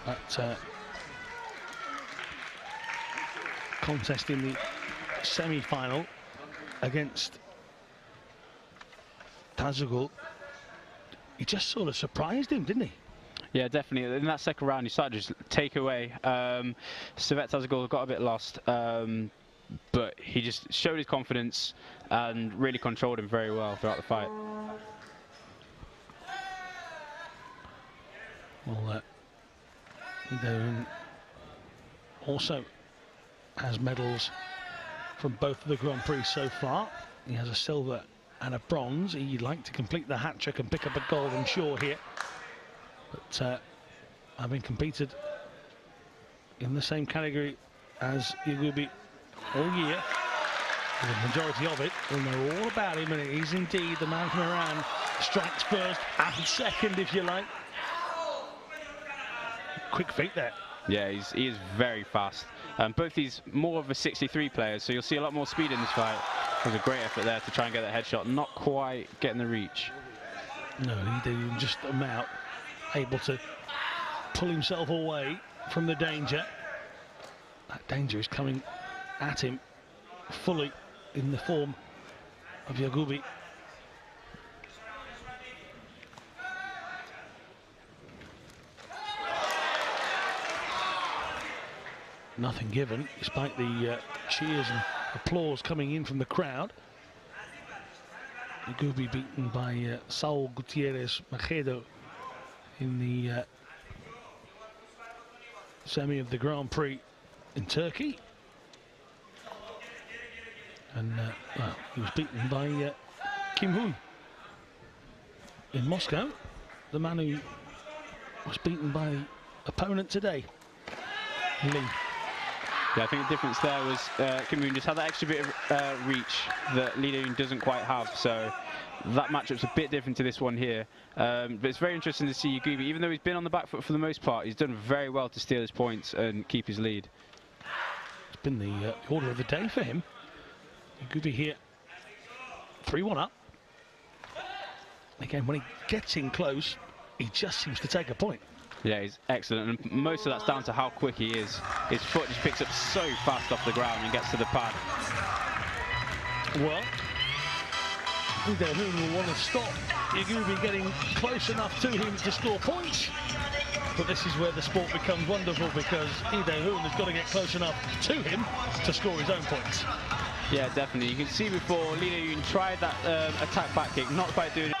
that contest in the semi-final against Tazagul. He just sort of surprised him, didn't he? Yeah, definitely. In that second round, he started to just take away. Sejad Tazagul got a bit lost, but he just showed his confidence and really controlled him very well throughout the fight. Well, Lido also has medals from both of the Grand Prix so far. He has a silver and a bronze. He'd like to complete the hat trick and pick up a gold, I'm sure, here. But having competed in the same category as Yagubi all year, the majority of it, will know all about him, and it is indeed the man from Iran. Strikes first and second, if you like. Quick feet there. Yeah, he is very fast. Both these more of a 63 players, so you'll see a lot more speed in this fight. It was a great effort there to try and get that headshot, not quite getting the reach. No, he did just about able to pull himself away from the danger. That danger is coming at him fully in the form of Yagubi. Nothing given, despite the cheers and applause coming in from the crowd. Yagubi beaten by Saul Gutierrez Macedo in the semi of the Grand Prix in Turkey. And well, he was beaten by Kim Hoon in Moscow, the man who was beaten by the opponent today, Lee. Yeah, I think the difference there was Kim Hoon just had that extra bit of reach that Lee Do-yoon doesn't quite have, so that matchup's a bit different to this one here. But it's very interesting to see Yagubi, even though he's been on the back foot for the most part, he's done very well to steal his points and keep his lead. It's been the order of the day for him. Yagubi here, 3-1 up. Again, when he gets in close, he just seems to take a point. Yeah, he's excellent, and most of that's down to how quick he is. His foot just picks up so fast off the ground and gets to the pad. Well, Lido Hoon will want to stop Yagubi getting close enough to him to score points. But this is where the sport becomes wonderful, because Lido Hoon has got to get close enough to him to score his own points. Yeah, definitely. You can see before Lee Do-yoon tried that attack back kick, not quite doing it.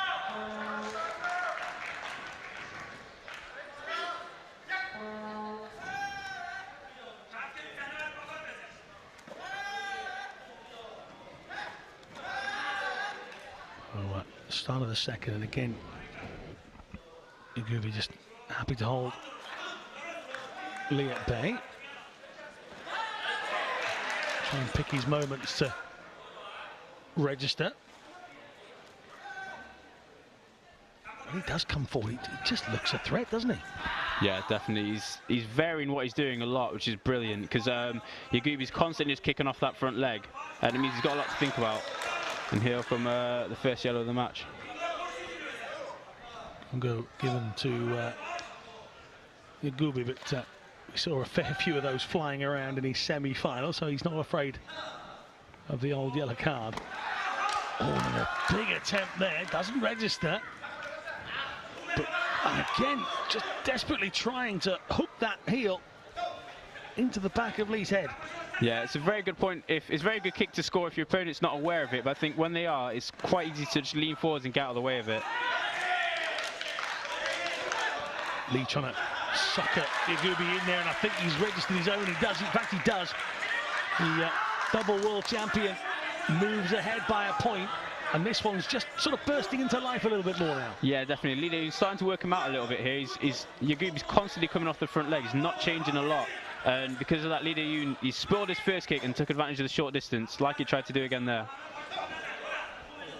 Start of the second, and again Yagubi just happy to hold Lee at bay. Try and pick his moments to register. When he does come forward, he just looks a threat, doesn't he? Yeah, definitely. He's varying what he's doing a lot, which is brilliant, because Yagubi's constantly just kicking off that front leg, and it means he's got a lot to think about. And here from the first yellow of the match. Go given to Yagubi, but we saw a fair few of those flying around in his semi-final, so he's not afraid of the old yellow card. Oh, and a big attempt there, doesn't register. But again, just desperately trying to hook that heel into the back of Lee's head. Yeah, it's a very good point. It's a very good kick to score if your opponent's not aware of it, but I think when they are, it's quite easy to just lean forwards and get out of the way of it. Lee trying to sucker Yagubi in there, and I think he's registered his own. He does, in fact he does. The double world champion moves ahead by a point, and this one's just sort of bursting into life a little bit more now. Yeah, definitely. He's starting to work him out a little bit here. Yagubi's constantly coming off the front leg. He's not changing a lot. And because of that, Lee Do-yoon, he spoiled his first kick and took advantage of the short distance, like he tried to do again there.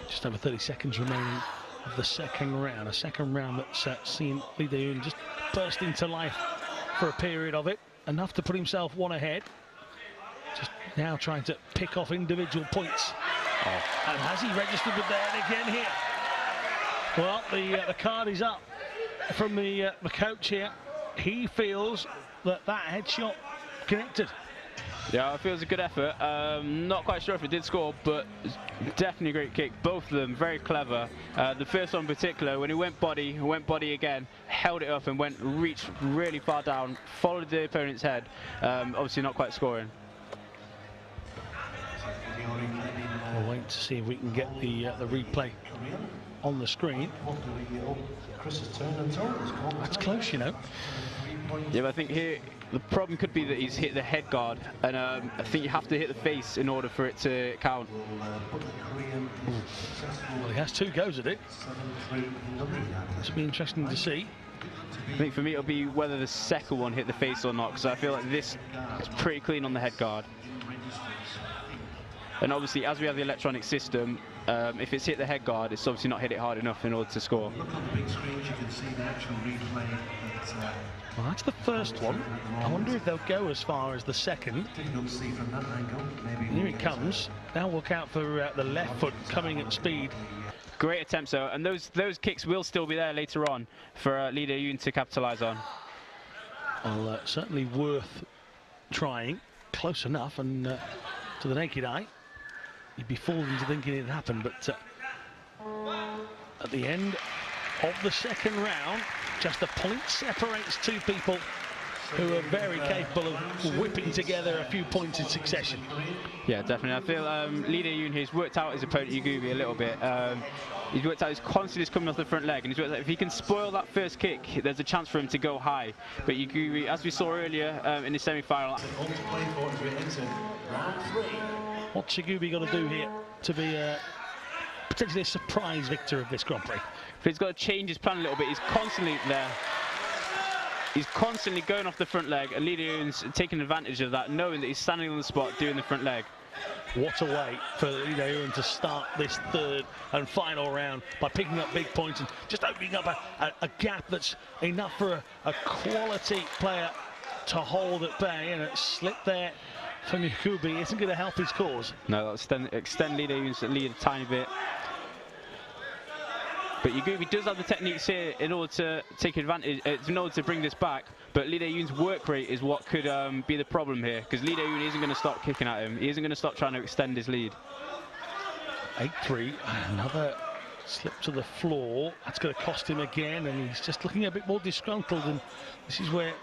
Just over 30 seconds remaining of the second round. A second round that's seen Lee Do-yoon just burst into life for a period of it. Enough to put himself one ahead. Just now trying to pick off individual points. Oh. And has he registered with that again here? Well, the card is up from the coach here. he feels that headshot connected. Yeah, it feels a good effort. Not quite sure if it did score, but definitely a great kick. Both of them very clever. The first one in particular, when he went body again, held it up and reached really far down, followed the opponent's head. Obviously not quite scoring. We'll wait to see if we can get the replay on the screen. That's close, you know. Yeah, but I think here the problem could be that he's hit the head guard, and I think you have to hit the face in order for it to count. Well, he has 2 goes at it. This will be interesting to see. I think for me it'll be whether the second one hit the face or not, because I feel like this is pretty clean on the head guard. And obviously, as we have the electronic system, if it's hit the head guard, it's obviously not hit it hard enough in order to score. Look on the big screens, you can see the actual replay. Well, that's the first one. I wonder if they'll go as far as the second. Difficult to see from that angle. Maybe Here it comes. Now look out for the left foot coming at speed. Great attempts though, and those kicks will still be there later on for Lee Dae-Yoon to capitalise on. Well, certainly worth trying. Close enough, and to the naked eye, you'd be fooled into thinking it happened. But at the end of the second round, just a point separates 2 people who are very capable of whipping together a few points in succession. Yeah, definitely. I feel Lee Dae-Yoon has worked out his opponent Yagubi a little bit. He's worked out his constantly is coming off the front leg, and he's worked out if he can spoil that first kick, there's a chance for him to go high. But Yagubi, as we saw earlier in the semi-final, What's Yagubi got to do here to be potentially a surprise victor of this Grand Prix? But he's got to change his plan a little bit. He's constantly there. He's constantly going off the front leg, and Lee Dae-Yoon's taking advantage of that, knowing that he's standing on the spot doing the front leg. What a way for Lee Dae-Yoon to start this third and final round by picking up big points and just opening up a gap that's enough for a quality player to hold at bay, and a slip there from Yagubi isn't going to help his cause. No, that'll extend Lee Dae-Yoon's lead a tiny bit. But Yagubi does have the techniques here in order to take advantage, in order to bring this back. But Lee Dae-Yoon's work rate is what could be the problem here, because Lee Dae-Yoon isn't going to stop kicking at him. He isn't going to stop trying to extend his lead. 8-3, another slip to the floor. That's going to cost him again, and he's just looking a bit more disgruntled. And this is where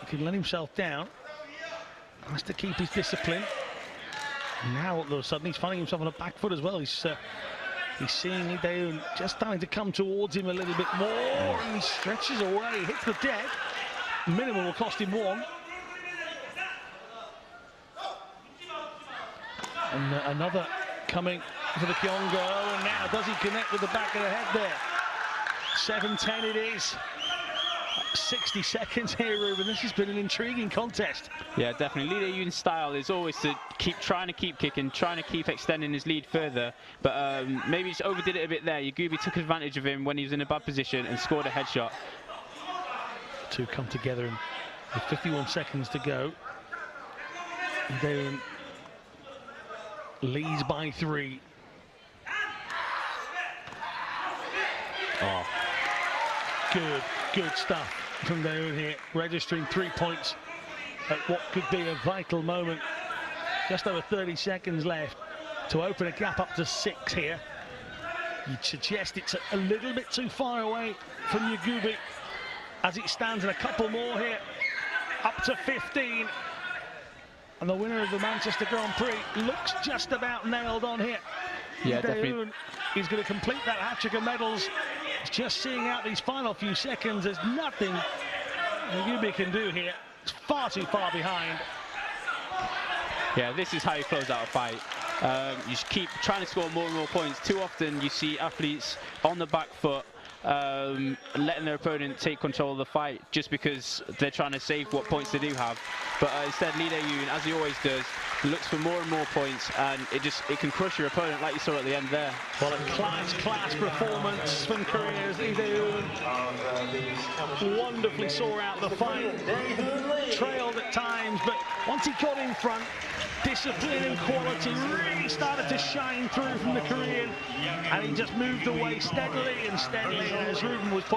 he can let himself down. He has to keep his discipline. And now all of a sudden he's finding himself on a back foot as well. He's seeing Lee Dae-Yoon just starting to come towards him a little bit more, and he stretches away, hits the deck. Minimum will cost him 1. And another coming for the Kyongo, and now does he connect with the back of the head there? 7-10 it is. 60 seconds here, Ruben. This has been an intriguing contest. Yeah, definitely. Lee Dae-Yoon's style is always to trying to keep kicking, trying to keep extending his lead further. But maybe just overdid it a bit there. Yagubi took advantage of him when he was in a bad position and scored a headshot. 2 come together and with 51 seconds to go. Lee Dae-Yoon leads by 3. Oh, good stuff from Dae-Yoon here, registering 3 points at what could be a vital moment. Just over 30 seconds left to open a gap up to 6 here. You'd suggest it's a little bit too far away from Yagubi as it stands, and a couple more here, up to 15. And the winner of the Manchester Grand Prix looks just about nailed on here. Yeah, Dae-Yoon is going to complete that hat-trick of medals. It's just seeing out these final few seconds. There's nothing Yagubi can do here. It's far too far behind. Yeah, this is how you close out a fight. You just keep trying to score more and more points. Too often you see athletes on the back foot, letting their opponent take control of the fight just because they're trying to save what points they do have. But instead, Lee Dae-Yoon, as he always does, looks for more and more points, and it can crush your opponent like you saw at the end there. Well, a class performance from Korea's Lee Dae-Yoon. Wonderfully saw out the fight, trailed at times, but once he got in front, discipline and quality really started to shine through from the Korean, and he just moved away steadily, as Ruben was pointing